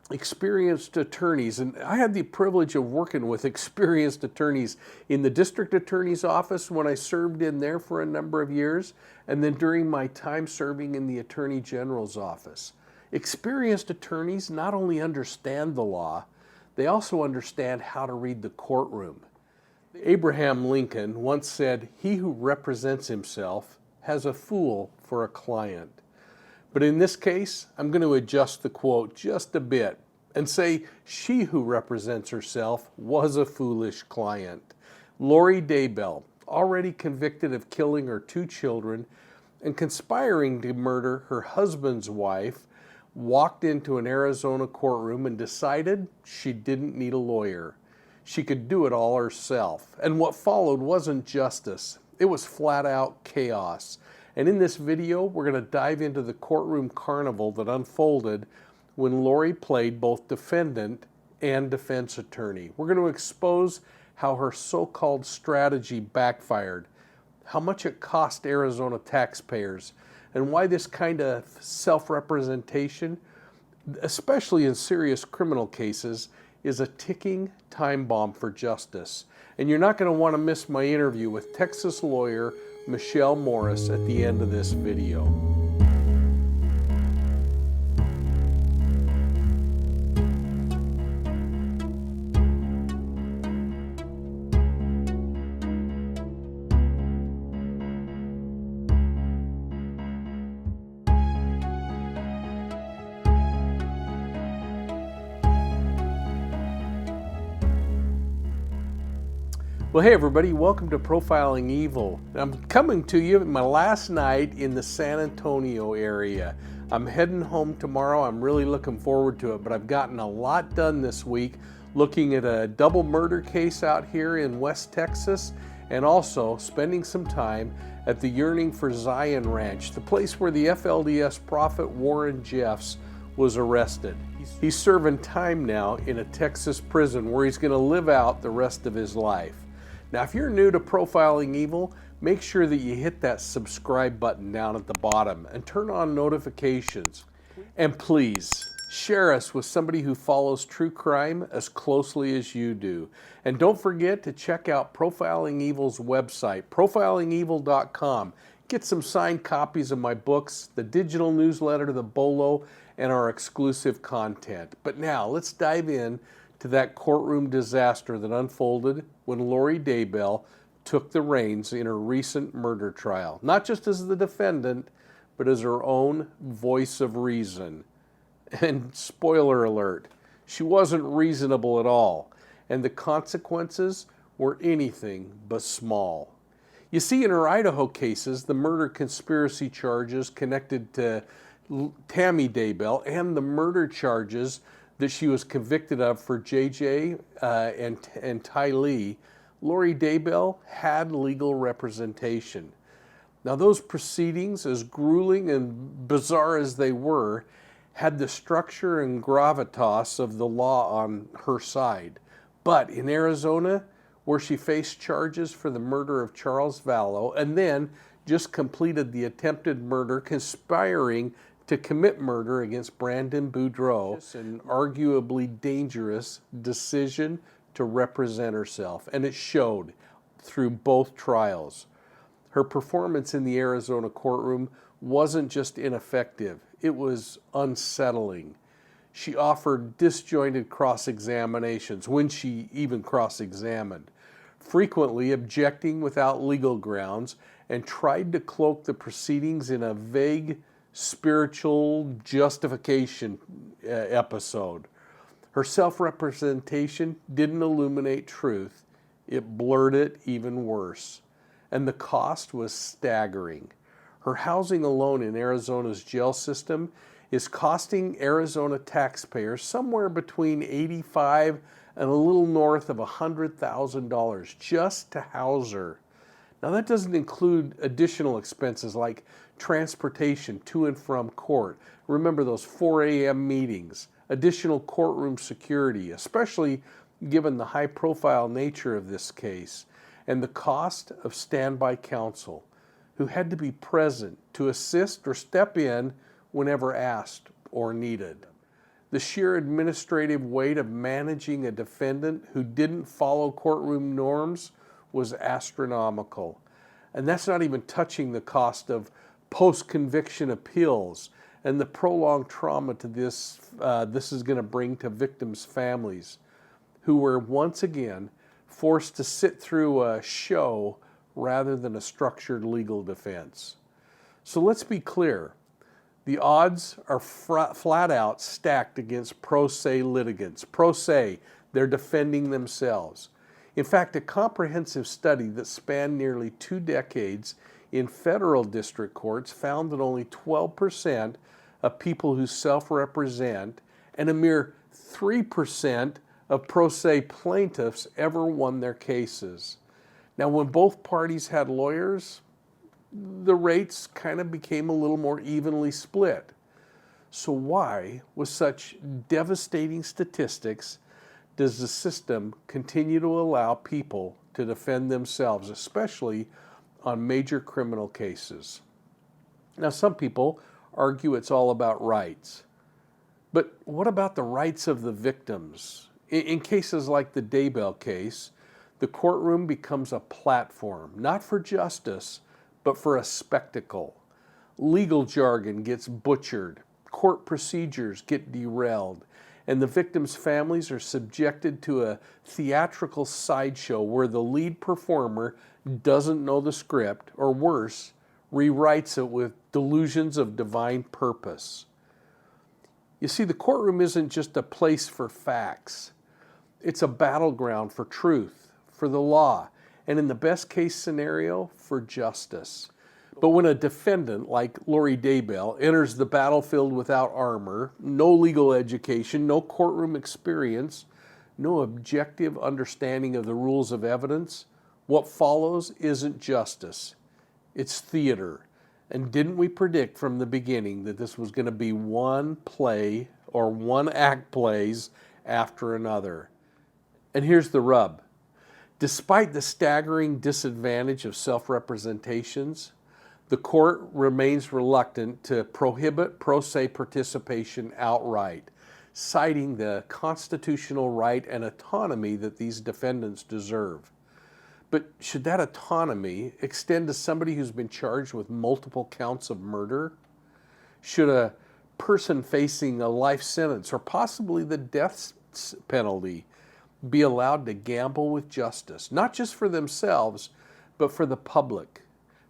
experienced attorneys, and I had the privilege of working with experienced attorneys in the district attorney's office when I served in there for a number of years, and then during my time serving in the attorney general's office. Experienced attorneys not only understand the law, they also understand how to read the courtroom. Abraham Lincoln once said, "He who represents himself has a fool for a client." But in this case, I'm going to adjust the quote just a bit and say she who represents herself was a foolish client. Lori Daybell, already convicted of killing her 2 children and conspiring to murder her husband's wife, walked into an Arizona courtroom and decided she didn't need a lawyer. She could do it all herself. And what followed wasn't justice. It was flat out chaos. And in this video, we're going to dive into the courtroom carnival that unfolded when Lori played both defendant and defense attorney. We're going to expose how her so-called strategy backfired, how much it cost Arizona taxpayers, and why this kind of self-representation, especially in serious criminal cases, is a ticking time bomb for justice. And you're not going to want to miss my interview with Texas lawyer Michelle Morris at the end of this video. Well, hey everybody, welcome to Profiling Evil. I'm coming to you my last night in the San Antonio area. I'm heading home tomorrow. I'm really looking forward to it, but I've gotten a lot done this week looking at a double murder case out here in West Texas, and also spending some time at the Yearning for Zion Ranch, the place where the FLDS prophet Warren Jeffs was arrested. He's serving time now in a Texas prison where he's going to live out the rest of his life. Now, if you're new to Profiling Evil, make sure that you hit that subscribe button down at the bottom and turn on notifications. And please, share us with somebody who follows true crime as closely as you do. And don't forget to check out Profiling Evil's website, profilingevil.com. Get some signed copies of my books, the digital newsletter, The Bolo, and our exclusive content. But now, let's dive in to that courtroom disaster that unfolded when Lori Daybell took the reins in her recent murder trial, not just as the defendant, but as her own voice of reason. And spoiler alert, she wasn't reasonable at all, and the consequences were anything but small. You see, in her Idaho cases, the murder conspiracy charges connected to Tammy Daybell and the murder charges that she was convicted of for JJ and Tylee, Lori Daybell had legal representation. Now, those proceedings, as grueling and bizarre as they were, had the structure and gravitas of the law on her side. But in Arizona, where she faced charges for the murder of Charles Vallow and then just completed the attempted murder, conspiring to commit murder against Brandon Boudreaux, an arguably dangerous decision to represent herself, and it showed through both trials. Her performance in the Arizona courtroom wasn't just ineffective, it was unsettling. She offered disjointed cross-examinations when she even cross-examined, frequently objecting without legal grounds, and tried to cloak the proceedings in a vague spiritual justification episode. Her self-representation didn't illuminate truth, it blurred it even worse. And the cost was staggering. Her housing alone in Arizona's jail system is costing Arizona taxpayers somewhere between $85,000 and a little north of $100,000 just to house her. Now, that doesn't include additional expenses like transportation to and from court. Remember those 4 a.m. meetings, additional courtroom security, especially given the high-profile nature of this case, and the cost of standby counsel, who had to be present to assist or step in whenever asked or needed. The sheer administrative weight of managing a defendant who didn't follow courtroom norms was astronomical. And that's not even touching the cost of post-conviction appeals and the prolonged trauma to this is going to bring to victims' families, who were once again forced to sit through a show rather than a structured legal defense. So let's be clear. The odds are flat out stacked against pro se litigants. Pro se, they're defending themselves. In fact, a comprehensive study that spanned nearly 2 decades in federal district courts found that only 12% of people who self-represent and a mere 3% of pro se plaintiffs ever won their cases. Now, when both parties had lawyers, the rates kind of became a little more evenly split. So why, with such devastating statistics, does the system continue to allow people to defend themselves, especially on major criminal cases? Now, some people argue it's all about rights. But what about the rights of the victims? In cases like the Daybell case, the courtroom becomes a platform, not for justice, but for a spectacle. Legal jargon gets butchered, court procedures get derailed, and the victims' families are subjected to a theatrical sideshow where the lead performer doesn't know the script, or worse, rewrites it with delusions of divine purpose. You see, the courtroom isn't just a place for facts. It's a battleground for truth, for the law, and in the best case scenario, for justice. But when a defendant like Lori Daybell enters the battlefield without armor, no legal education, no courtroom experience, no objective understanding of the rules of evidence, what follows isn't justice. It's theater. And didn't we predict from the beginning that this was going to be one play or one act plays after another? And here's the rub. Despite the staggering disadvantage of self-representations, the court remains reluctant to prohibit pro se participation outright, citing the constitutional right and autonomy that these defendants deserve. But should that autonomy extend to somebody who's been charged with multiple counts of murder? Should a person facing a life sentence or possibly the death penalty be allowed to gamble with justice, not just for themselves, but for the public,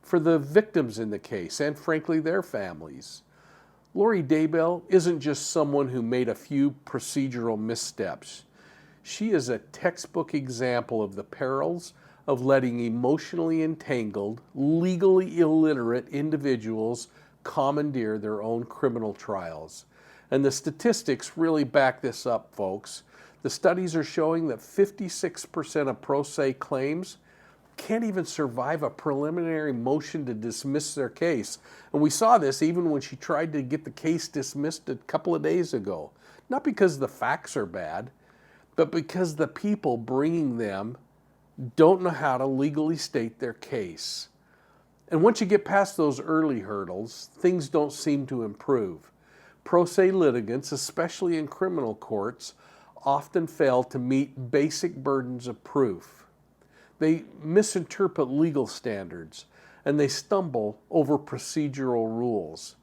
for the victims in the case, and frankly, their families? Lori Daybell isn't just someone who made a few procedural missteps. She is a textbook example of the perils of letting emotionally entangled, legally illiterate individuals commandeer their own criminal trials. And the statistics really back this up, folks. The studies are showing that 56% of pro se claims can't even survive a preliminary motion to dismiss their case. And we saw this even when she tried to get the case dismissed a couple of days ago. Not because the facts are bad, but because the people bringing them don't know how to legally state their case. And once you get past those early hurdles, things don't seem to improve. Pro se litigants, especially in criminal courts, often fail to meet basic burdens of proof. They misinterpret legal standards, and they stumble over procedural rules.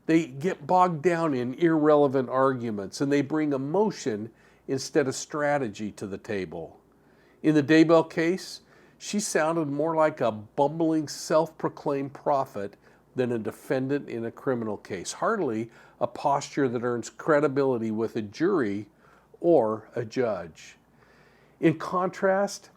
They get bogged down in irrelevant arguments, and they bring emotion instead of strategy to the table. In the Daybell case, she sounded more like a bumbling, self-proclaimed prophet than a defendant in a criminal case. Hardly a posture that earns credibility with a jury or a judge. In contrast,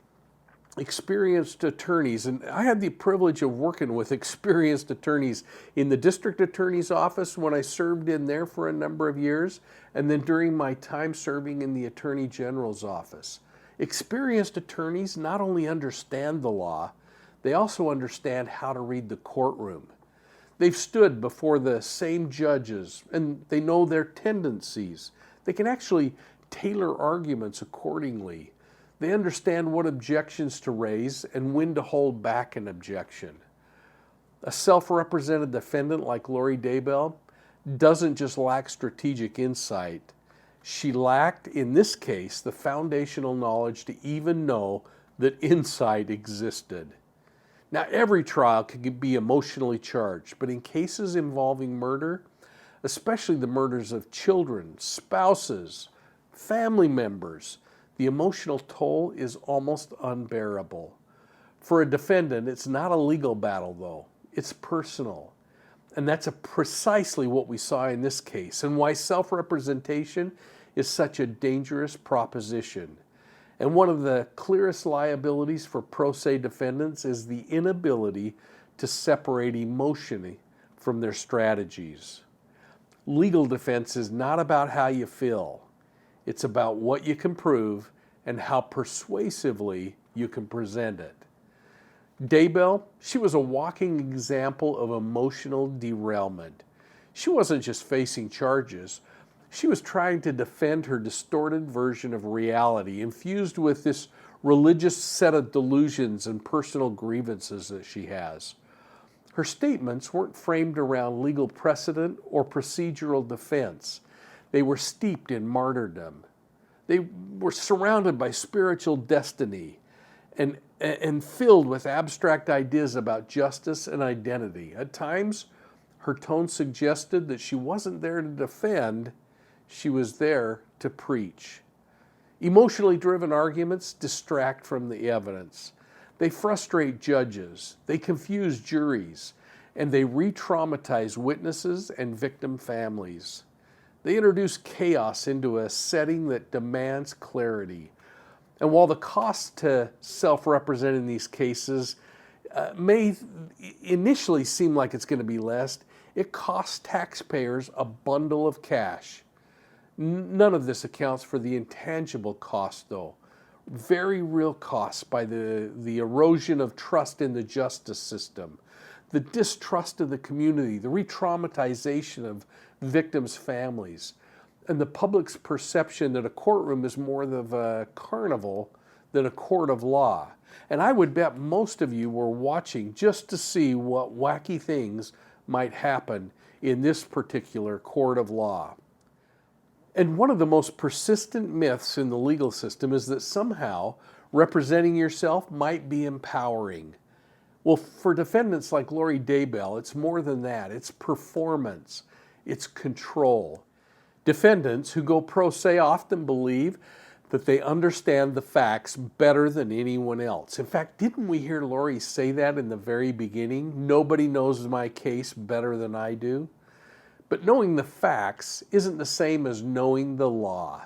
experienced attorneys, and I had the privilege of working with experienced attorneys in the district attorney's office when I served in there for a number of years, and then during my time serving in the attorney general's office. Experienced attorneys not only understand the law, they also understand how to read the courtroom. They've stood before the same judges, and they know their tendencies. They can actually tailor arguments accordingly. They understand what objections to raise and when to hold back an objection. A self-represented defendant like Lori Daybell doesn't just lack strategic insight. She lacked, in this case, the foundational knowledge to even know that insight existed. Now, every trial could be emotionally charged, but in cases involving murder, especially the murders of children, spouses, family members, the emotional toll is almost unbearable. For a defendant, it's not a legal battle, though. It's personal. And that's precisely what we saw in this case, and why self-representation is such a dangerous proposition. And one of the clearest liabilities for pro se defendants is the inability to separate emotion from their strategies. Legal defense is not about how you feel. It's about what you can prove and how persuasively you can present it. Daybell, she was a walking example of emotional derailment. She wasn't just facing charges. She was trying to defend her distorted version of reality, infused with this religious set of delusions and personal grievances that she has. Her statements weren't framed around legal precedent or procedural defense. They were steeped in martyrdom. They were surrounded by spiritual destiny and filled with abstract ideas about justice and identity. At times, her tone suggested that she wasn't there to defend, she was there to preach. Emotionally driven arguments distract from the evidence. They frustrate judges, they confuse juries, and they re-traumatize witnesses and victim families. They introduce chaos into a setting that demands clarity. And while the cost to self-represent in these cases may initially seem like it's going to be less, it costs taxpayers a bundle of cash. None of this accounts for the intangible cost, though. Very real costs by the erosion of trust in the justice system, the distrust of the community, the re-traumatization of victims' families, and the public's perception that a courtroom is more of a carnival than a court of law. And I would bet most of you were watching just to see what wacky things might happen in this particular court of law. And one of the most persistent myths in the legal system is that somehow representing yourself might be empowering. Well, for defendants like Lori Daybell, it's more than that. It's performance. It's control. Defendants who go pro se often believe that they understand the facts better than anyone else. In fact, didn't we hear Lori say that in the very beginning? Nobody knows my case better than I do. But knowing the facts isn't the same as knowing the law.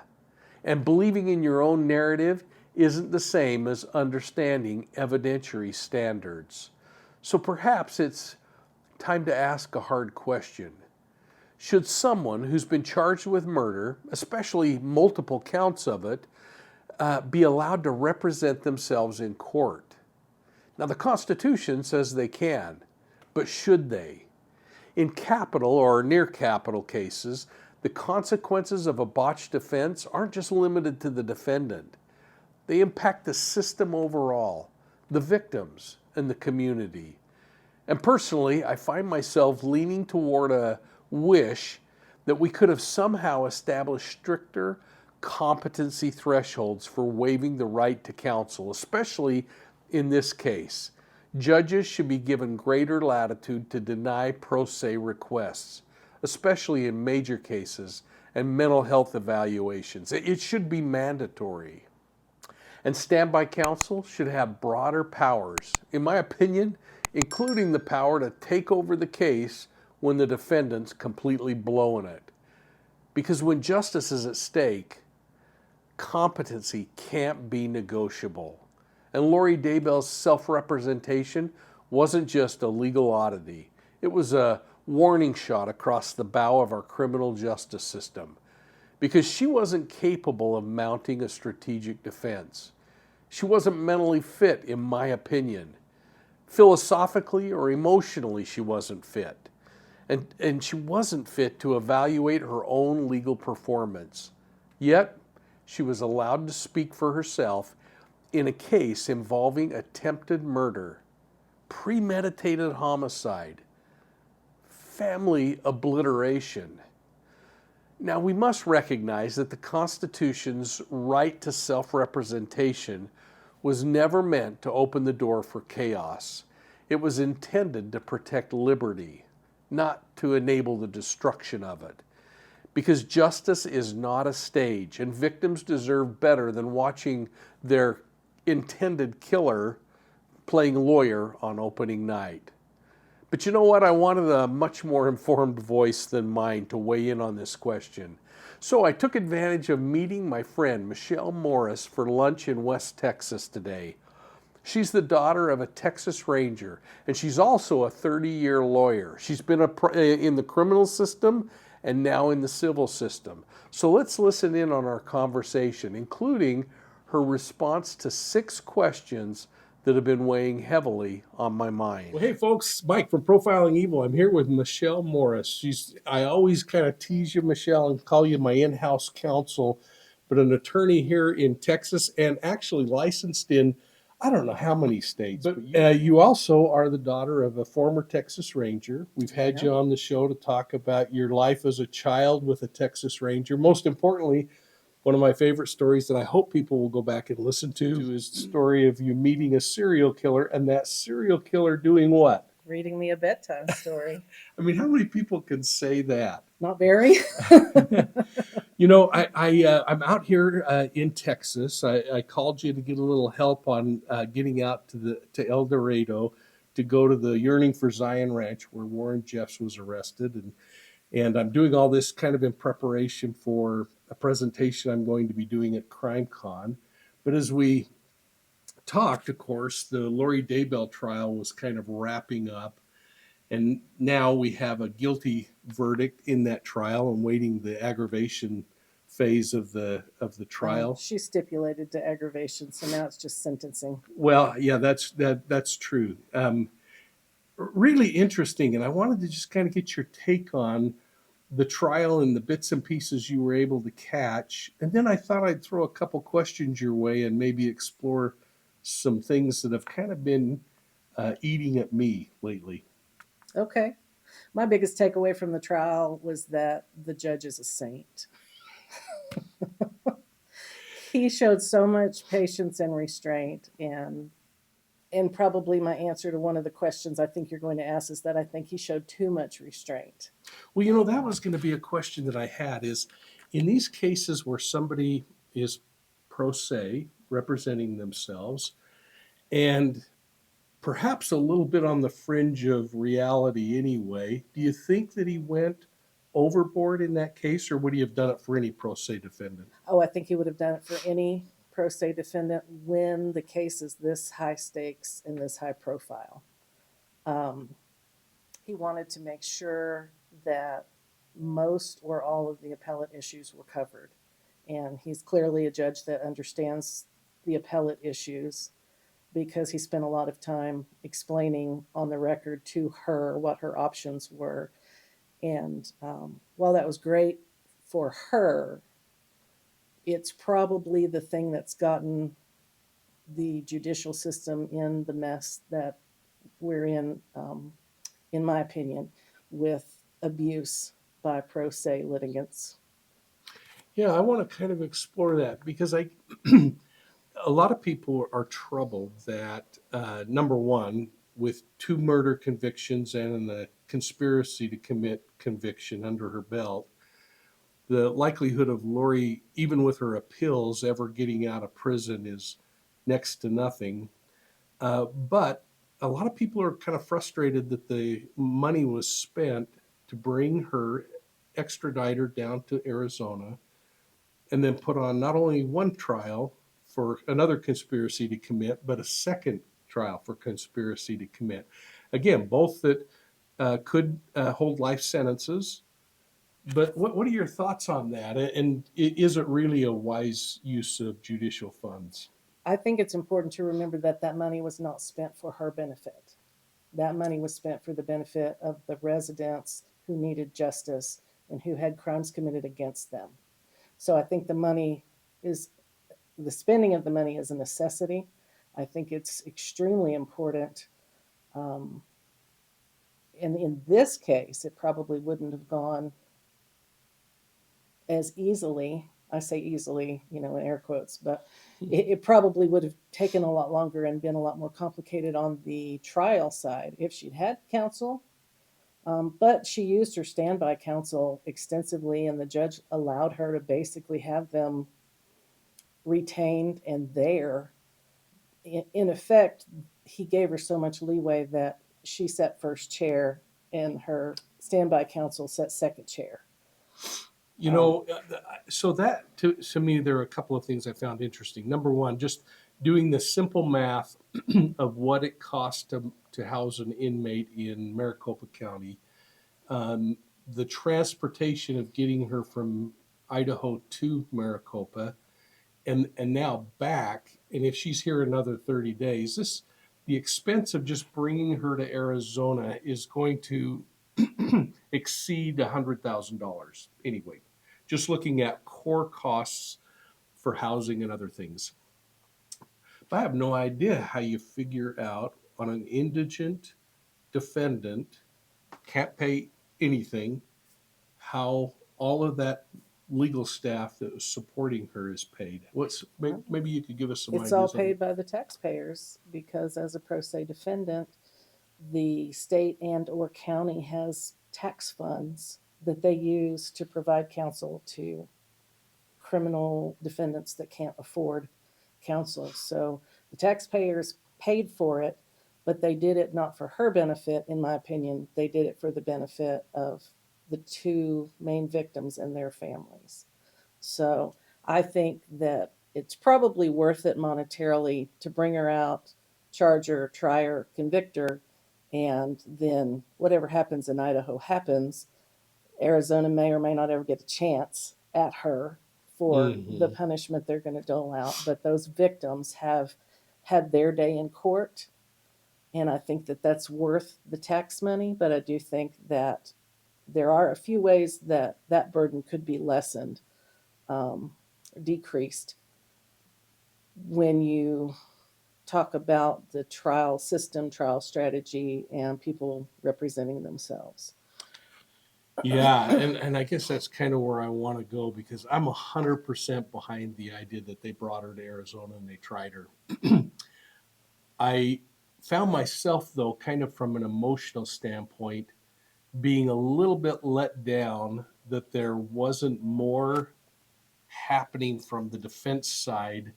And believing in your own narrative isn't the same as understanding evidentiary standards. So perhaps it's time to ask a hard question. Should someone who's been charged with murder, especially multiple counts of it, be allowed to represent themselves in court? Now, the Constitution says they can, but should they? In capital or near capital cases, the consequences of a botched offense aren't just limited to the defendant. They impact the system overall, the victims, and the community. And personally, I find myself leaning toward a wish that we could have somehow established stricter competency thresholds for waiving the right to counsel, especially in this case. Judges should be given greater latitude to deny pro se requests, especially in major cases and mental health evaluations. It should be mandatory. And standby counsel should have broader powers, in my opinion, including the power to take over the case when the defendant's completely blowing it. Because when justice is at stake, competency can't be negotiable. And Lori Daybell's self-representation wasn't just a legal oddity. It was a warning shot across the bow of our criminal justice system. Because she wasn't capable of mounting a strategic defense. She wasn't mentally fit, in my opinion. Philosophically or emotionally, she wasn't fit. And she wasn't fit to evaluate her own legal performance. Yet, she was allowed to speak for herself in a case involving attempted murder, premeditated homicide, family obliteration. Now, we must recognize that the Constitution's right to self-representation was never meant to open the door for chaos. It was intended to protect liberty, not to enable the destruction of it. Because justice is not a stage, and victims deserve better than watching their intended killer playing lawyer on opening night. But you know what? I wanted a much more informed voice than mine to weigh in on this question. So I took advantage of meeting my friend Michelle Morris for lunch in West Texas today. She's the daughter of a Texas Ranger, and she's also a 30-year lawyer. She's been in the criminal system and now in the civil system. So let's listen in on our conversation, including her response to 6 questions that have been weighing heavily on my mind. Well, hey folks, Mike from Profiling Evil. I'm here with Michelle Morris. I always kind of tease you, Michelle, and call you my in-house counsel, but an attorney here in Texas and actually licensed in I don't know how many states, but you also are the daughter of a former Texas Ranger. We've had you on the show to talk about your life as a child with a Texas Ranger. Most importantly, one of my favorite stories that I hope people will go back and listen to is the story of you meeting a serial killer and that serial killer doing what? Reading me a bedtime story. I mean, how many people can say that? Not very. You know, I'm out here in Texas. I called you to get a little help on getting out to El Dorado to go to the Yearning for Zion Ranch where Warren Jeffs was arrested. And I'm doing all this kind of in preparation for a presentation I'm going to be doing at CrimeCon. But as we talked, of course, the Lori Daybell trial was kind of wrapping up. And now we have a guilty verdict in that trial and waiting the aggravation phase of the trial. She stipulated to aggravation, so now it's just sentencing. Well, yeah, that's true. Really interesting, and I wanted to just kind of get your take on the trial and the bits and pieces you were able to catch. And then I thought I'd throw a couple questions your way and maybe explore some things that have kind of been eating at me lately. Okay. My biggest takeaway from the trial was that the judge is a saint. He showed so much patience and restraint, and probably my answer to one of the questions I think you're going to ask is that I think he showed too much restraint. Well, you know, that was going to be a question that I had is in these cases where somebody is pro se representing themselves and perhaps a little bit on the fringe of reality anyway, do you think that he went overboard in that case, or would he have done it for any pro se defendant? Oh, I think he would have done it for any pro se defendant when the case is this high stakes and this high profile. He wanted to make sure that most or all of the appellate issues were covered. And he's clearly a judge that understands the appellate issues because he spent a lot of time explaining on the record to her what her options were. And while that was great for her, it's probably the thing that's gotten the judicial system in the mess that we're in my opinion, with abuse by pro se litigants. Yeah, I want to kind of explore that because a lot of people are troubled that, number one, with 2 murder convictions and a conspiracy to commit conviction under her belt, the likelihood of Lori, even with her appeals, ever getting out of prison is next to nothing. But a lot of people are kind of frustrated that the money was spent to bring her, extradite her down to Arizona, and then put on not only one trial for another conspiracy to commit, but a second trial for conspiracy to commit. Again, both that could hold life sentences. But what are your thoughts on that? And is it really a wise use of judicial funds? I think it's important to remember that that money was not spent for her benefit. That money was spent for the benefit of the residents who needed justice and who had crimes committed against them. So I think the spending of the money is a necessity. I think it's extremely important. And in this case, it probably wouldn't have gone as easily. I say easily, in air quotes, but it probably would have taken a lot longer and been a lot more complicated on the trial side if she'd had counsel. But she used her standby counsel extensively, and the judge allowed her to basically have them retained and there. In effect, he gave her so much leeway that she sat first chair and her standby counsel sat second chair. You know, so that to me, there are a couple of things I found interesting. Number one, just doing the simple math of what it costs to house an inmate in Maricopa County, the transportation of getting her from Idaho to Maricopa, and now back. And if she's here another 30 days, the expense of just bringing her to Arizona is going to exceed $100,000 anyway. Just looking at core costs for housing and other things. But I have no idea how you figure out on an indigent defendant can't pay anything, how all of that legal staff that was supporting her is paid. Maybe you could give us some It's all ideas on paid by the taxpayers because as a pro se defendant, the state and or county has tax funds that they use to provide counsel to criminal defendants that can't afford counsel. So the taxpayers paid for it, but they did it not for her benefit, in my opinion. They did it for the benefit of the two main victims and their families. So I think that it's probably worth it monetarily to bring her out, charge her, try her, convict her, and then whatever happens in Idaho happens. Arizona may or may not ever get a chance at her for the punishment they're going to dole out, but those victims have had their day in court, and I think that that's worth the tax money. But I do think that there are a few ways that that burden could be lessened, decreased, when you talk about the trial system, trial strategy, and people representing themselves. Yeah, and I guess that's kind of where I want to go because I'm 100% behind the idea that they brought her to Arizona and they tried her. I found myself, though, kind of from an emotional standpoint, being a little bit let down that there wasn't more happening from the defense side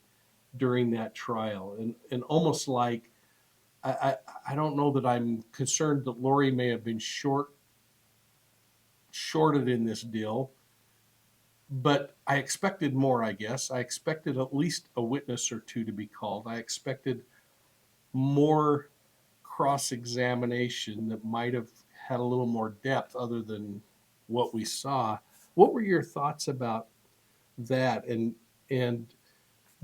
during that trial. And almost like, I don't know that I'm concerned that Lori may have been shorted in this deal, but I expected more, I guess. I expected at least a witness or two to be called. I expected more cross examination that might have had a little more depth other than what we saw. What were your thoughts about that? And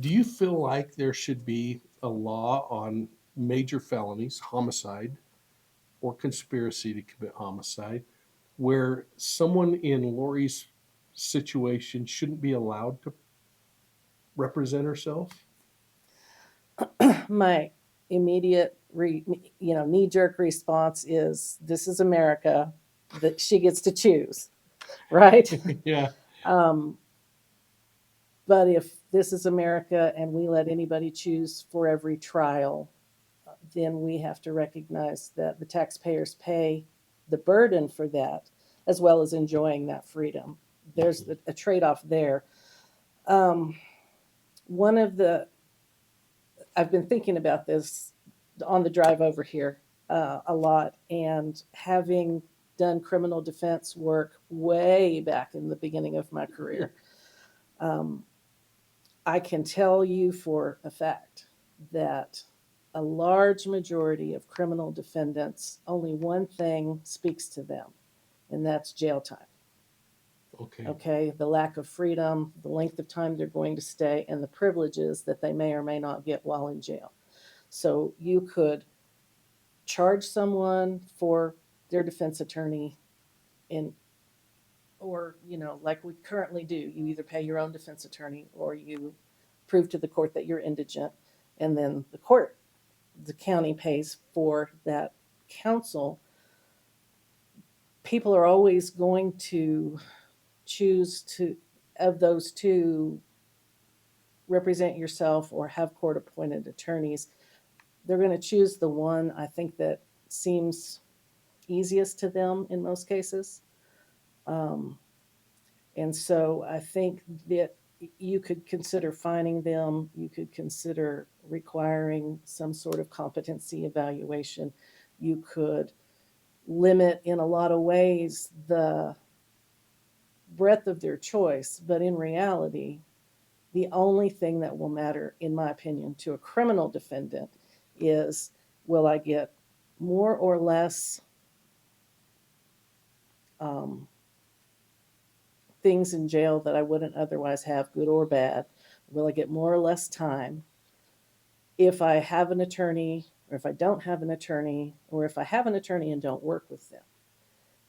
do you feel like there should be a law on major felonies, homicide, or conspiracy to commit homicide, where someone in Lori's situation shouldn't be allowed to represent herself? My immediate knee-jerk response is this is America, that she gets to choose, right? Yeah. But if this is America and we let anybody choose for every trial, then we have to recognize that the taxpayers pay the burden for that as well as enjoying that freedom. There's a trade-off there. One of the I've been thinking about this on the drive over here a lot, and having done criminal defense work way back in the beginning of my career, I can tell you for a fact that a large majority of criminal defendants, only one thing speaks to them, and that's jail time. Okay, the lack of freedom, the length of time they're going to stay, and the privileges that they may or may not get while in jail. So you could charge someone for their defense attorney in, or, like we currently do, you either pay your own defense attorney or you prove to the court that you're indigent, and then the county pays for that counsel. People are always going to choose to of those two, represent yourself or have court appointed attorneys, they're going to choose the one I think that seems easiest to them in most cases. Um, and so I think that you could consider fining them, you could consider requiring some sort of competency evaluation, you could limit in a lot of ways the breadth of their choice, but in reality, the only thing that will matter, in my opinion, to a criminal defendant is, will I get more or less um, things in jail that I wouldn't otherwise have, good or bad? Will I get more or less time if I have an attorney, or if I don't have an attorney, or if I have an attorney and don't work with them?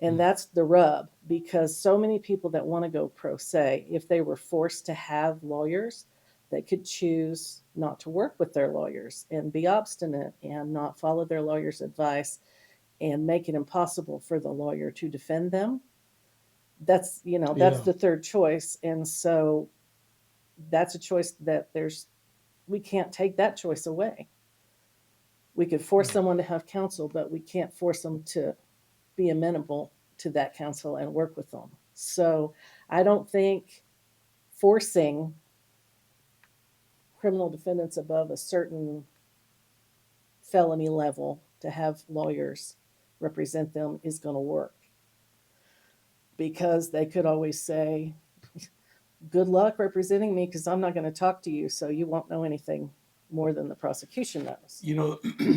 And that's the rub, because so many people that want to go pro se, if they were forced to have lawyers, they could choose not to work with their lawyers and be obstinate and not follow their lawyer's advice and make it impossible for the lawyer to defend them. That's, that's Yeah. the third choice. And so that's a choice that we can't take that choice away. We could force someone to have counsel, but we can't force them to be amenable to that counsel and work with them. So I don't think forcing criminal defendants above a certain felony level to have lawyers represent them is going to work, because they could always say, good luck representing me, because I'm not going to talk to you, so you won't know anything more than the prosecution knows.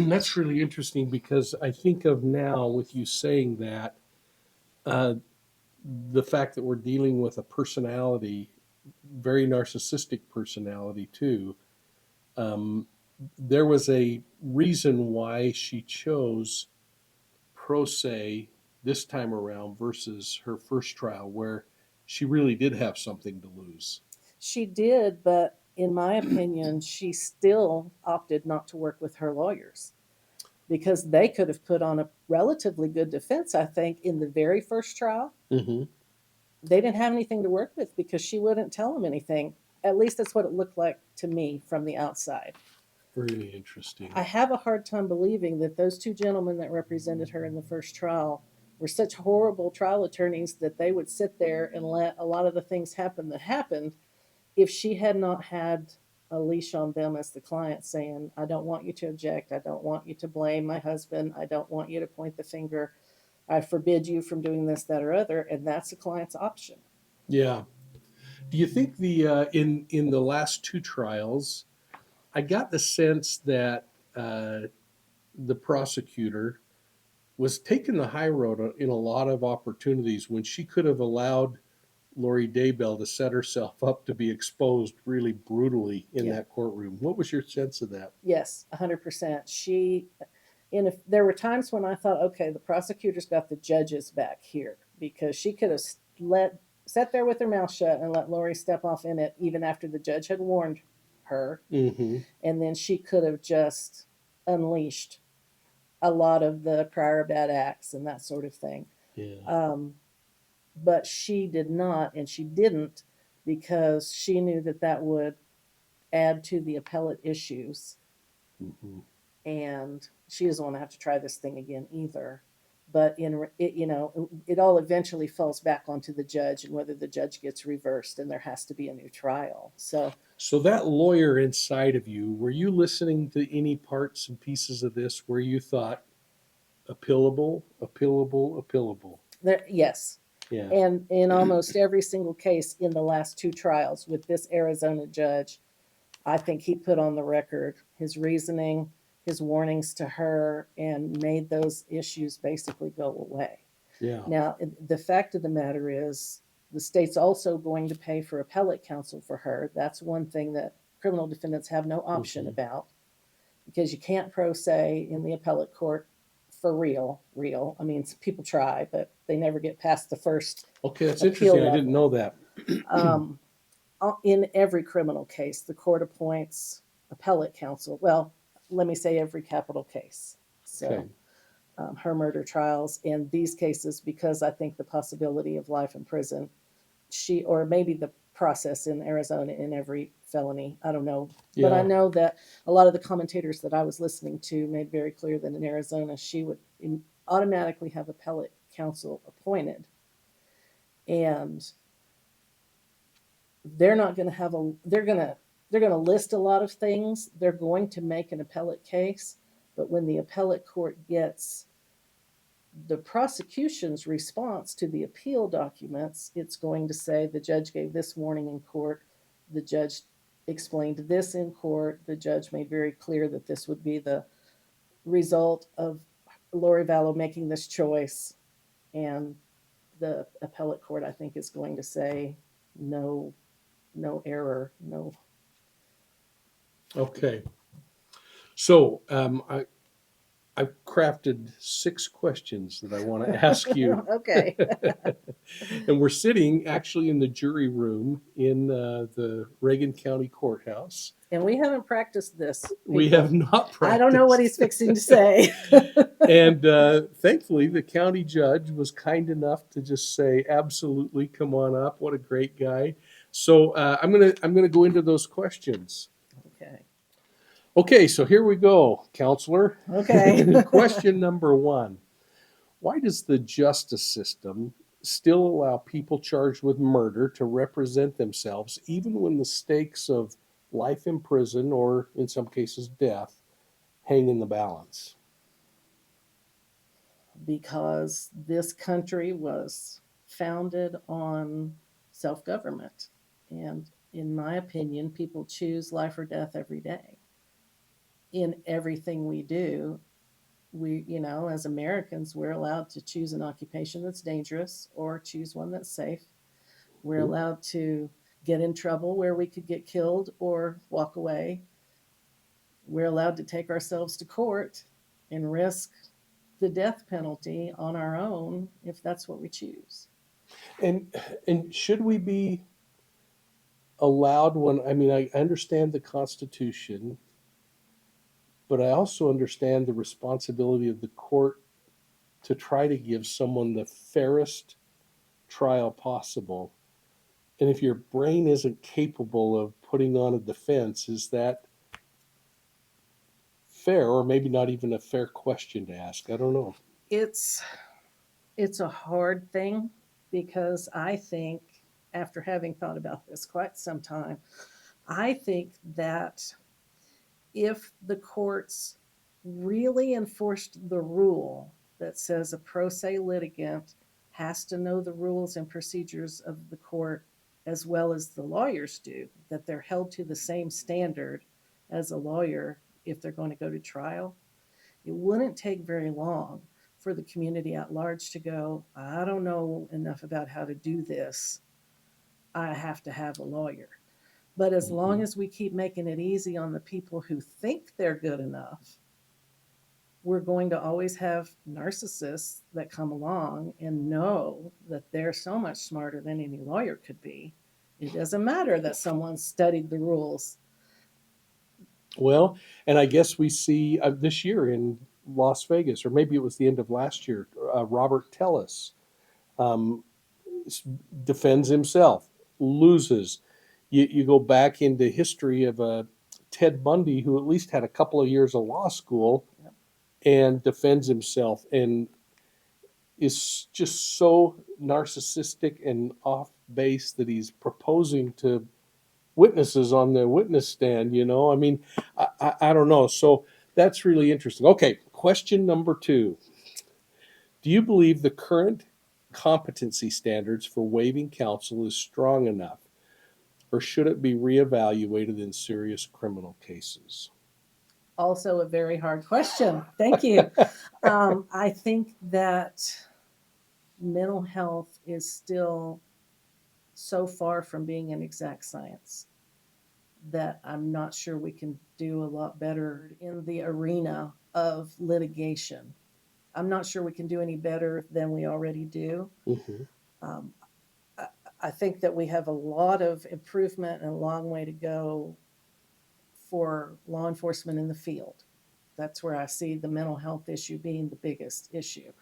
That's really interesting, because I think of now, with you saying that, uh, the fact that we're dealing with a personality, very narcissistic personality too. There was a reason why she chose pro se this time around versus her first trial, where she really did have something to lose. She did, but in my opinion, she still opted not to work with her lawyers, because they could have put on a relatively good defense, I think, in the very first trial. Mm-hmm. They didn't have anything to work with because she wouldn't tell them anything. At least that's what it looked like to me from the outside. Really interesting. I have a hard time believing that those two gentlemen that represented her in the first trial were such horrible trial attorneys that they would sit there and let a lot of the things happen that happened if she had not had a leash on them as the client, saying, I don't want you to object. I don't want you to blame my husband. I don't want you to point the finger. I forbid you from doing this, that, or other. And that's the client's option. Yeah. Do you think in the last two trials, I got the sense that the prosecutor was taking the high road in a lot of opportunities when she could have allowed Lori Daybell to set herself up to be exposed really brutally in Yeah. that courtroom? What was your sense of that? Yes, 100%. If there were times when I thought, okay, the prosecutor's got the judges back here, because she could have sat there with her mouth shut and let Lori step off in it even after the judge had warned her. Mm-hmm. And then she could have just unleashed a lot of the prior bad acts and that sort of thing. Yeah. But she did not, and she didn't, because she knew that that would add to the appellate issues, Mm-hmm. and she doesn't want to have to try this thing again either. But it all eventually falls back onto the judge, and whether the judge gets reversed, and there has to be a new trial. So that lawyer inside of you, were you listening to any parts and pieces of this where you thought appealable, appealable, appealable? Yes. Yeah. And in almost every single case in the last two trials with this Arizona judge, I think he put on the record his reasoning, his warnings to her, and made those issues basically go away. Yeah. Now, the fact of the matter is, the state's also going to pay for appellate counsel for her. That's one thing that criminal defendants have no option about, because you can't pro se in the appellate court for real. I mean, people try, but they never get past the first Okay, that's appeal interesting. I level. didn't know that. In every criminal case, the court appoints appellate counsel. Well, let me say every capital case. So Okay. her murder trials, and these cases, because I think the possibility of life in prison, or maybe the process in Arizona in every felony. I don't know. But I Yeah. know that a lot of the commentators that I was listening to made very clear that in Arizona, she would automatically have appellate counsel appointed. And they're not going to have they're going to list a lot of things. They're going to make an appellate case. But when the appellate court gets the prosecution's response to the appeal documents, it's going to say the judge gave this warning in court, the judge explained this in court, the judge made very clear that this would be the result of Lori Vallow making this choice, and the appellate court, I think, is going to say no, no error, no. Okay. So I've crafted 6 questions that I want to ask you. Okay. And we're sitting actually in the jury room in the Reagan County Courthouse. And we haven't practiced this. We people. have not practiced. I don't know what he's fixing to say. And thankfully, the county judge was kind enough to just say, "Absolutely, come on up." What a great guy! So I'm gonna go into those questions. Okay. Okay, so here we go, counselor. Okay. Question number 1: why does the justice system still allow people charged with murder to represent themselves, even when the stakes of life in prison or, in some cases, death hang in the balance? Because this country was founded on self-government. And in my opinion, people choose life or death every day. In everything we do, as Americans, we're allowed to choose an occupation that's dangerous or choose one that's safe. We're allowed to get in trouble where we could get killed or walk away. We're allowed to take ourselves to court and risk the death penalty on our own if that's what we choose. And should we be allowed when, I mean, I understand the Constitution, but I also understand the responsibility of the court to try to give someone the fairest trial possible. And if your brain isn't capable of putting on a defense, is that fair, or maybe not even a fair question to ask? I don't know. It's a hard thing because I think, after having thought about this quite some time, I think that if the courts really enforced the rule that says a pro se litigant has to know the rules and procedures of the court as well as the lawyers do, that they're held to the same standard as a lawyer if they're going to go to trial, it wouldn't take very long for the community at large to go, I don't know enough about how to do this. I have to have a lawyer. But as long as we keep making it easy on the people who think they're good enough, we're going to always have narcissists that come along and know that they're so much smarter than any lawyer could be. It doesn't matter that someone studied the rules. Well, and I guess we see this year in Las Vegas, or maybe it was the end of last year, Robert Tellis um, defends himself, loses. You go back into history of Ted Bundy, who at least had a couple of years of law school, Yep. and defends himself and is just so narcissistic and off base that he's proposing to witnesses on the witness stand. I mean, I don't know. So that's really interesting. Okay, question number 2: do you believe the current competency standards for waiving counsel is strong enough, or should it be reevaluated in serious criminal cases? Also, a very hard question. Thank you. I think that mental health is still so far from being an exact science that I'm not sure we can do a lot better in the arena of litigation. I'm not sure we can do any better than we already do. Mm-hmm. Um, I think that we have a lot of improvement and a long way to go for law enforcement in the field. That's where I see the mental health issue being the biggest issue.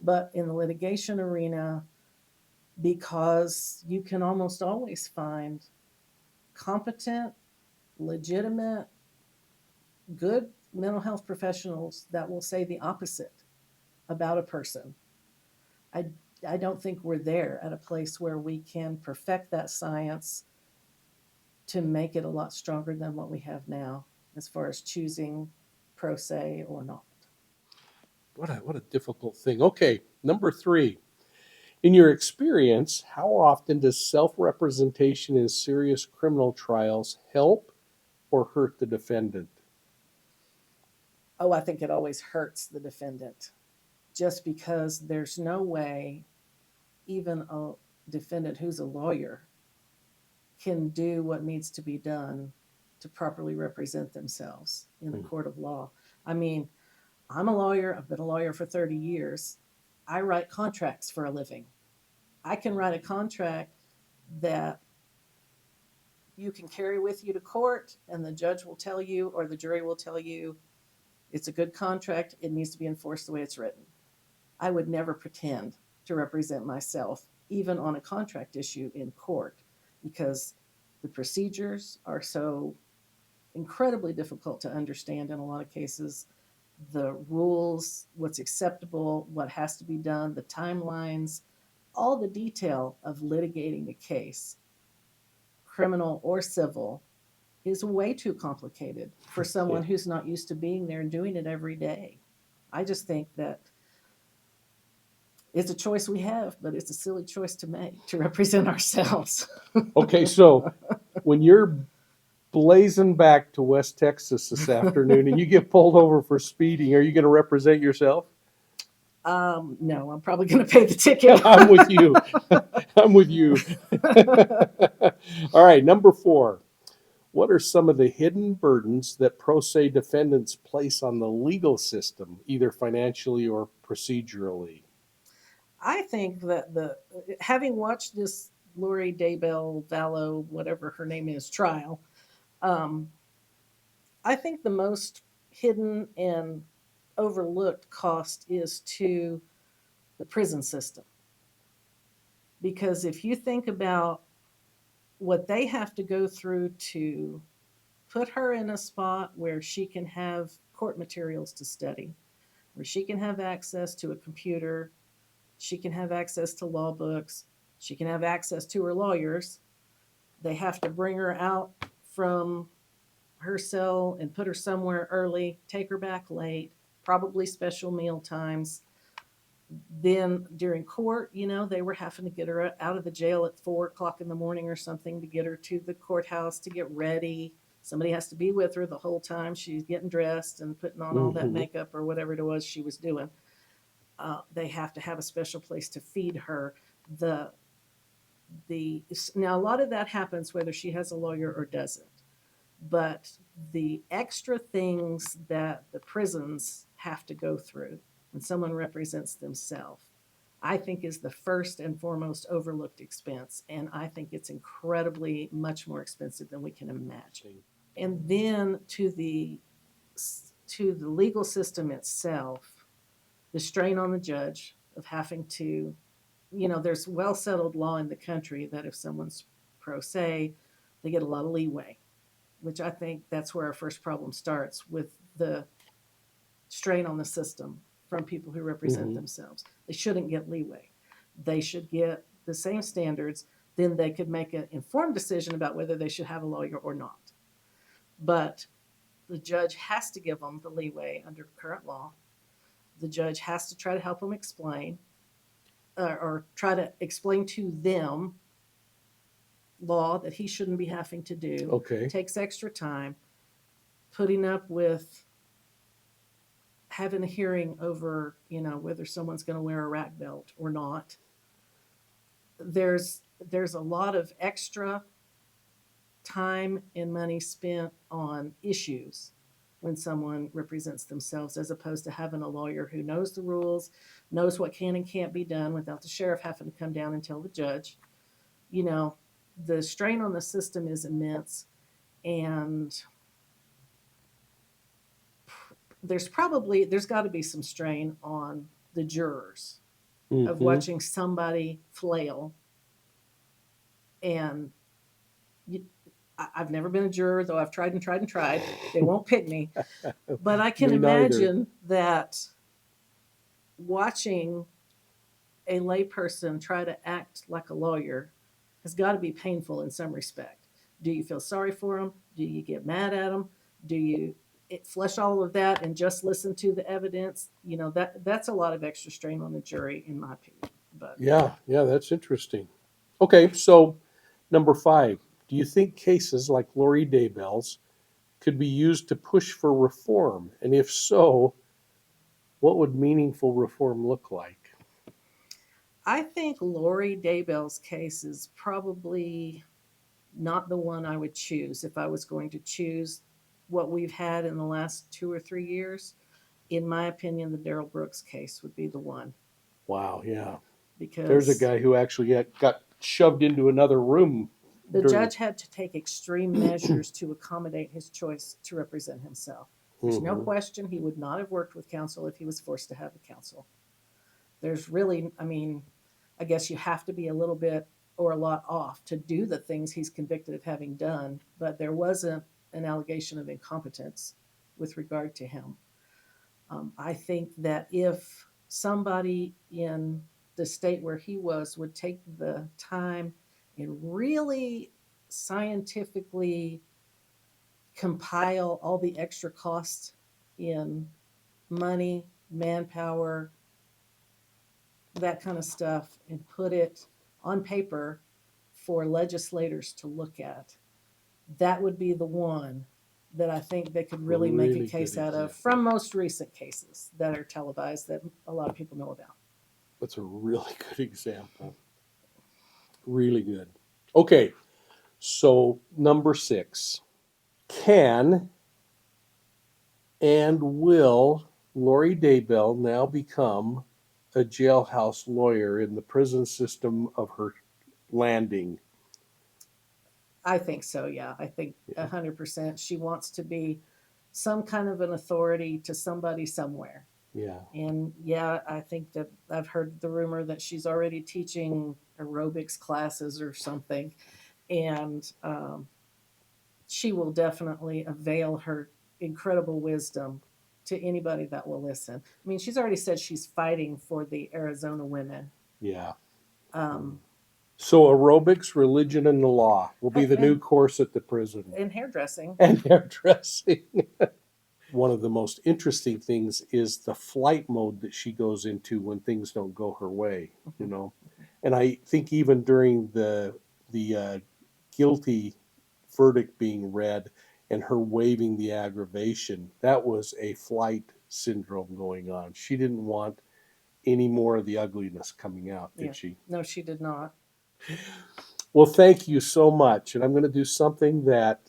But in the litigation arena, because you can almost always find competent, legitimate, good mental health professionals that will say the opposite about a person. I, I don't think we're there at a place where we can perfect that science to make it a lot stronger than what we have now as far as choosing pro se or not. What a difficult thing. Okay, number 3. In your experience, how often does self-representation in serious criminal trials help or hurt the defendant? Oh, I think it always hurts the defendant just because there's no way even a defendant who's a lawyer can do what needs to be done to properly represent themselves in the court of law. I mean, I'm a lawyer, I've been a lawyer for 30 years. I write contracts for a living. I can write a contract that you can carry with you to court, and the judge will tell you, or the jury will tell you, it's a good contract, it needs to be enforced the way it's written. I would never pretend to represent myself, even on a contract issue in court, because the procedures are so incredibly difficult to understand in a lot of cases. The rules, what's acceptable, what has to be done, the timelines, all the detail of litigating a case, criminal or civil, is way too complicated for someone who's not used to being there and doing it every day. I just think that it's a choice we have, but it's a silly choice to make to represent ourselves. Okay, so when you're blazing back to West Texas this afternoon and you get pulled over for speeding, are you going to represent yourself? No, I'm probably going to pay the ticket. I'm with you. I'm with you. All right, number 4. What are some of the hidden burdens that pro se defendants place on the legal system, either financially or procedurally? I think that having watched this Lori Daybell, Vallow, whatever her name is, trial, um, I think the most hidden and overlooked cost is to the prison system. Because if you think about what they have to go through to put her in a spot where she can have court materials to study, where she can have access to a computer, she can have access to law books, she can have access to her lawyers. They have to bring her out from her cell and put her somewhere early, take her back late, probably special meal times. Then during court, they were having to get her out of the jail at 4 o'clock in the morning or something to get her to the courthouse to get ready. Somebody has to be with her the whole time she's getting dressed and putting on all that makeup or whatever it was she was doing. They have to have a special place to feed her. Now a lot of that happens whether she has a lawyer or doesn't. But the extra things that the prisons have to go through when someone represents themselves, I think is the first and foremost overlooked expense. And I think it's incredibly much more expensive than we can imagine. And then to the legal system itself, the strain on the judge of having to, there's well settled law in the country that if someone's pro se, they get a lot of leeway, which I think that's where our first problem starts with the strain on the system from people who represent themselves. They shouldn't get leeway. They should get the same standards. Then they could make an informed decision about whether they should have a lawyer or not. But the judge has to give them the leeway under current law. The judge has to try to help them explain or try to explain to them law that he shouldn't be having to do. Okay. Takes extra time. Putting up with having a hearing over, whether someone's going to wear a rack belt or not. There's a lot of extra time and money spent on issues when someone represents themselves, as opposed to having a lawyer who knows the rules, knows what can and can't be done without the sheriff having to come down and tell the judge. The strain on the system is immense, and there's got to be some strain on the jurors of watching somebody flail And you, I've never been a juror, though I've tried and tried and tried. They won't pick me. But I can Me neither. imagine that watching a layperson try to act like a lawyer has got to be painful in some respect. Do you feel sorry for them? Do you get mad at them? Do you flesh all of that and just listen to the evidence? You know, that's a lot of extra strain on the jury, in my opinion. But Yeah, that's interesting. Okay, so number 5, do you think cases like Lori Daybell's could be used to push for reform? And if so, what would meaningful reform look like? I think Lori Daybell's case is probably not the one I would choose if I was going to choose what we've had in the last 2 or 3 years. In my opinion, the Darrell Brooks case would be the one Wow, yeah. There's a because guy who actually got shoved into another room the during. judge had to take extreme measures to accommodate his choice to represent himself. There's no Mhm. question he would not have worked with counsel if he was forced to have a counsel. There's really, I mean, I guess you have to be a little bit or a lot off to do the things he's convicted of having done, but there wasn't an allegation of incompetence with regard to him. I think that if somebody in the state where he was would take the time and really scientifically compile all the extra costs in money, manpower, that kind of stuff, and put it on paper for legislators to look at, that would be the one that I think they could really make a Really case good out of example. from most recent cases that are televised that a lot of people know about. That's a really good example. Really good. Okay, so number 6. Can and will Lori Daybell now become a jailhouse lawyer in the prison system of her landing? I think so, yeah. I think Yeah. 100% she wants to be some kind of an authority to somebody somewhere. Yeah. And yeah, I think that I've heard the rumor that she's already teaching aerobics classes or something. And she will definitely avail her incredible wisdom to anybody that will listen. I mean, she's already said she's fighting for the Arizona women. Yeah. Um, So aerobics, religion, and the law will be the new and, course at the prison. and hairdressing. And hairdressing. One of the most interesting things is the flight mode that she goes into when things don't go her way, you Mhm. know. And I think even during the guilty verdict being read and her waiving the aggravation, that was a flight syndrome going on. She didn't want any more of the ugliness coming out, Yeah. did she? No, she did not. Well, thank you so much. And I'm going to do something that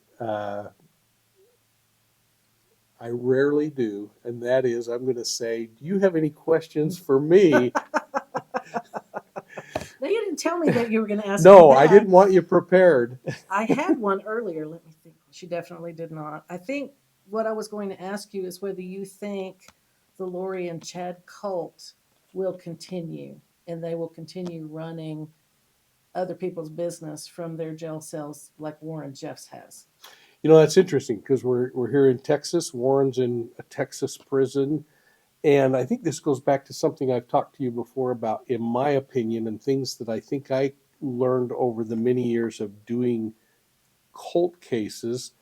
I rarely do, and that is I'm going to say, do you have any questions for me? Now, you didn't tell me that you were going to ask me No, I that. didn't want you prepared. I had one earlier. Let me think. She definitely did not. I think what I was going to ask you is whether you think the Lori and Chad cult will continue and they will continue running other people's business from their jail cells like Warren Jeffs has. You know, that's interesting because we're here in Texas. Warren's in a Texas prison. And I think this goes back to something I've talked to you before about, in my opinion, and things that I think I learned over the many years of doing cult cases,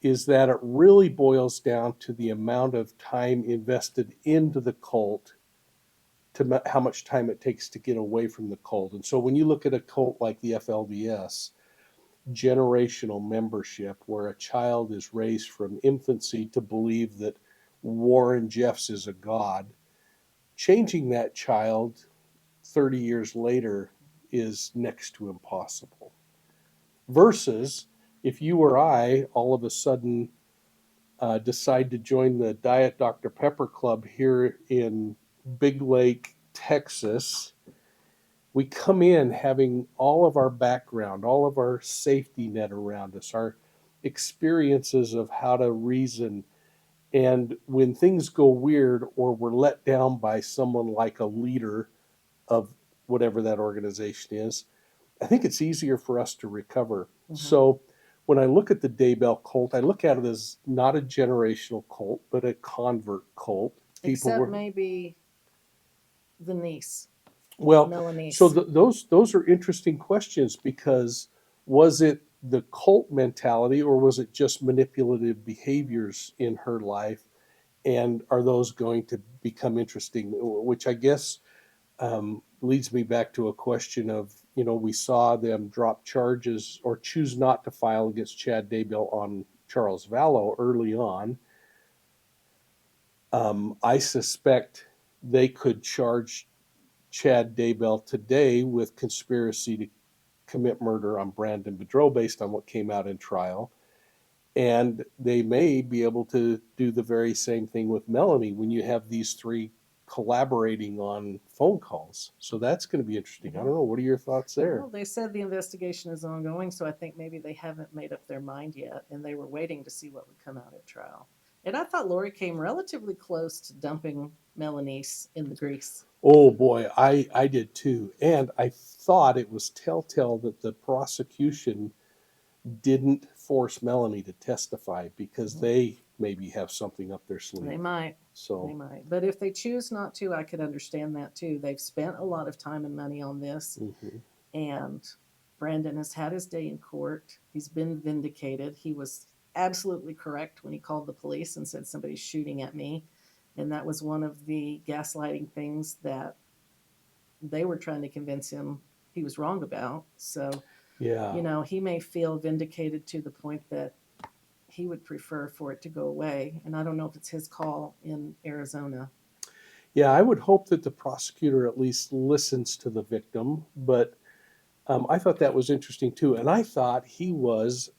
is that it really boils down to the amount of time invested into the cult to how much time it takes to get away from the cult. And so when you look at a cult like the FLDS, generational membership, where a child is raised from infancy to believe that Warren Jeffs is a god, changing that child 30 years later is next to impossible. Versus if you or I all of a sudden decide to join the Diet Dr. Pepper Club here in Big Lake, Texas, we come in having all of our background, all of our safety net around us, our experiences of how to reason. And when things go weird or we're let down by someone like a leader of whatever that organization is, I think it's easier for us to recover. So when I look at the Daybell cult, I look at it as not a generational cult, but a convert cult. Except maybe the niece. Well, Melanie. so those are interesting questions, because was it the cult mentality, or was it just manipulative behaviors in her life? And are those going to become interesting? Which I guess leads me back to a question of, we saw them drop charges or choose not to file against Chad Daybell on Charles Vallow early on. I suspect they could charge Chad Daybell today with conspiracy to commit murder on Brandon Bedreau based on what came out in trial. And they may be able to do the very same thing with Melanie when you have these three collaborating on phone calls. So that's going to be interesting. I don't know. What are your thoughts there? Well, they said the investigation is ongoing, so I think maybe they haven't made up their mind yet, and they were waiting to see what would come out at trial. And I thought Lori came relatively close to dumping Melanie's in the grease. Oh boy, I did too. And I thought it was telltale that the prosecution didn't force Melanie to testify, because they maybe have something up their sleeve. They might. So they might. But if they choose not to, I could understand that too. They've spent a lot of time and money on this. And Brandon has had his day in court. He's been vindicated. He was absolutely correct when he called the police and said somebody's shooting at me. And that was one of the gaslighting things that they were trying to convince him he was wrong about. So, yeah, he may feel vindicated to the point that he would prefer for it to go away. And I don't know if it's his call in Arizona. Yeah, I would hope that the prosecutor at least listens to the victim. But I thought that was interesting too. And I thought he was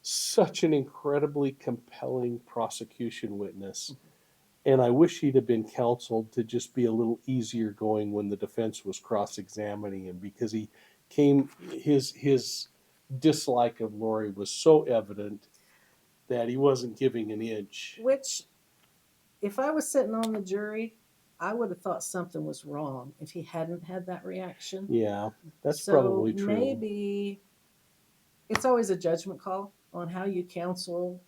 such an incredibly compelling prosecution witness. And I wish he'd have been counseled to just be a little easier going when the defense was cross-examining him, because his dislike of Lori was so evident that he wasn't giving an inch. Which, if I was sitting on the jury, I would have thought something was wrong if he hadn't had that reaction. Yeah, that's probably true. Maybe it's always a judgment call on how you counsel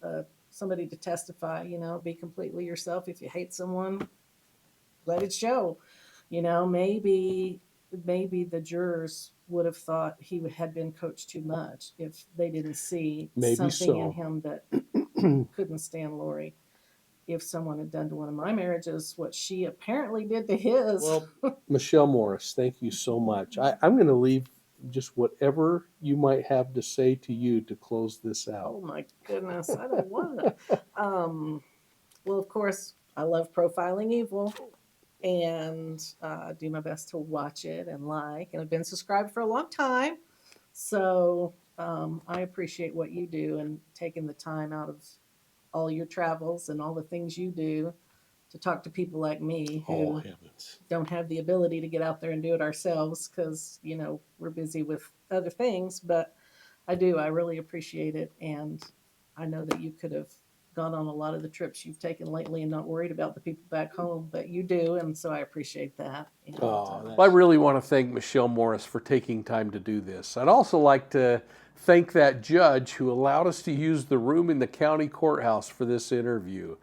somebody to testify. Be completely yourself. If you hate someone, let it show. Maybe the jurors would have thought he had been coached too much if they didn't see something in him that couldn't stand Lori. If someone had done to one of my marriages what she apparently did to his. Well, Michelle Morris, thank you so much. I'm going to leave just whatever you might have to say to you to close this out. Oh my goodness, I don't want to. Well, of course, I love Profiling Evil, and do my best to watch it and and I've been subscribed for a long time. So I appreciate what you do and taking the time out of all your travels and all the things you do to talk to people like me who don't have the ability to get out there and do it ourselves because, we're busy with other things. But I really appreciate it. And I know that you could have gone on a lot of the trips you've taken lately and not worried about the people back home, but you do. And so I appreciate that. And, well, I really want to thank Michelle Morris for taking time to do this. I'd also like to thank that judge who allowed us to use the room in the county courthouse for this interview.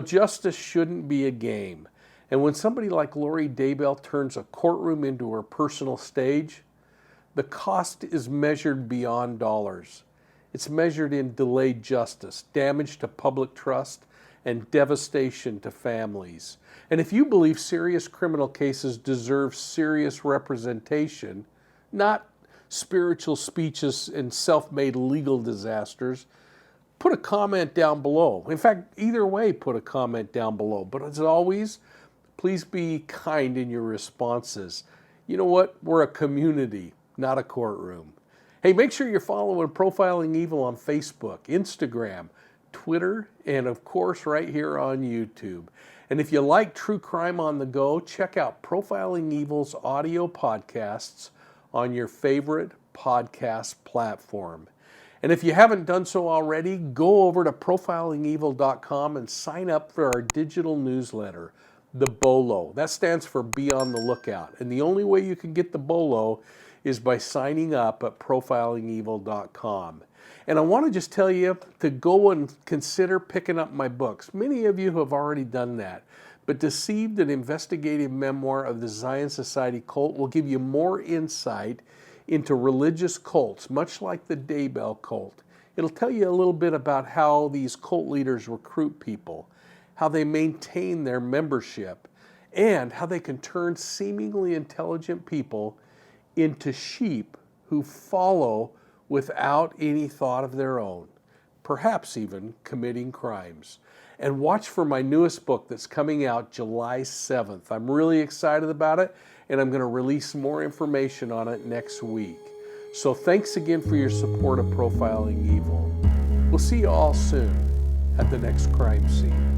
Justice shouldn't be a game. And when somebody like Lori Daybell turns a courtroom into her personal stage, the cost is measured beyond dollars. It's measured in delayed justice, damage to public trust, and devastation to families. And if you believe serious criminal cases deserve serious representation, not spiritual speeches and self-made legal disasters, put a comment down below. In fact, either way, put a comment down below. But as always, please be kind in your responses. You know what? We're a community, not a courtroom. Hey, make sure you're following Profiling Evil on Facebook, Instagram, Twitter, and of course right here on YouTube. And if you like true crime on the go, check out Profiling Evil's audio podcasts on your favorite podcast platform. And if you haven't done so already, go over to profilingevil.com and sign up for our digital newsletter, the BOLO. That stands for Be on the Lookout. And the only way you can get the BOLO is by signing up at profilingevil.com. And I want to just tell you to go and consider picking up my books. Many of you have already done that. But Deceived, an investigative memoir of the Zion Society cult, will give you more insight into religious cults, much like the Daybell cult. It'll tell you a little bit about how these cult leaders recruit people, how they maintain their membership, and how they can turn seemingly intelligent people into sheep who follow without any thought of their own, perhaps even committing crimes. And watch for my newest book that's coming out July 7th. I'm really excited about it, and I'm going to release more information on it next week. So thanks again for your support of Profiling Evil. We'll see you all soon at the next crime scene.